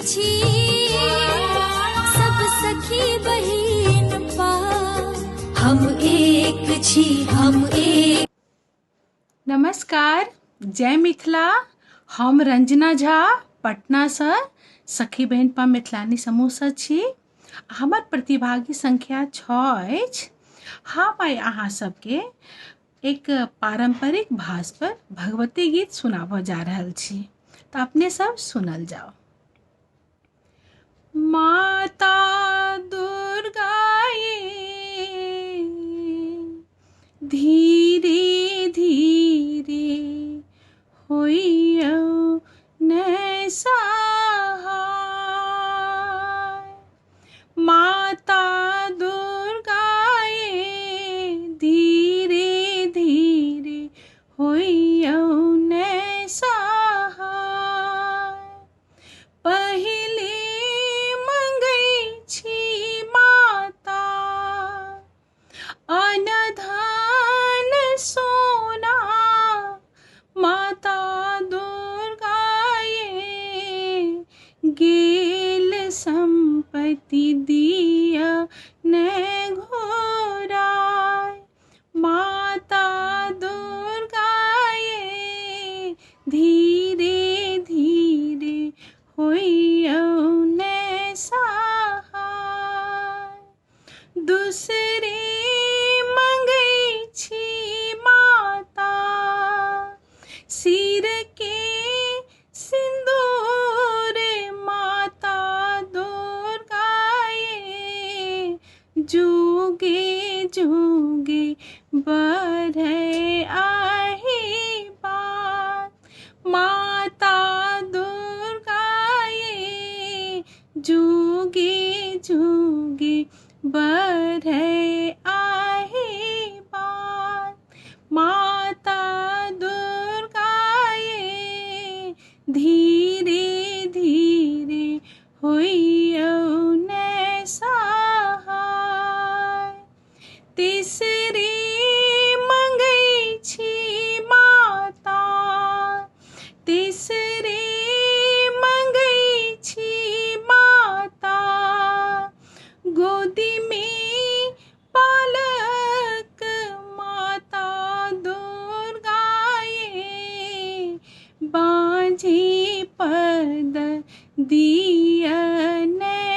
छी सब सखी बहिन पा, हम एक छी, हम एक। नमस्कार, जय मिथिला। हम रंजना झा पटना से सखी बहन पा मिथिलानी समूह से छी। हमर प्रतिभागी संख्या 6 अछि। हम आइ अहाँ सबके एक पारंपरिक भाषा पर भगवती गीत सुनाबऽ जा रहल छी, तो अपने सब सुनल जाओ। माता दुर्गा ये धीरे धीरे होइयौ नै सहाय। माता दुर्गा ये धीरे धीरे होइयौ नै सहाय। पहिले मंगै छी माता अनधन सोना, माता दुर्गा ये गेल संपत्ति दिया नै घोराय। माता दुर्गा ये धीरे धीरे होइयौ नै सहाय। दूसरे मंगै छी माता सिर के सिंदूर, माता दुर्गा ये जुगे जुगे बढ़ै आही बात। माता दुर्गा ये जुगे जुगे बढ़ै आही बात। माता दुर्गा ये धीरे धीरे होइयौ नै सहाय। तीसरे मंगै छी माता, तीसरे मंगै छी माता गोदी में पालक। माता दुर्गा ये बाँझी पद दिया नै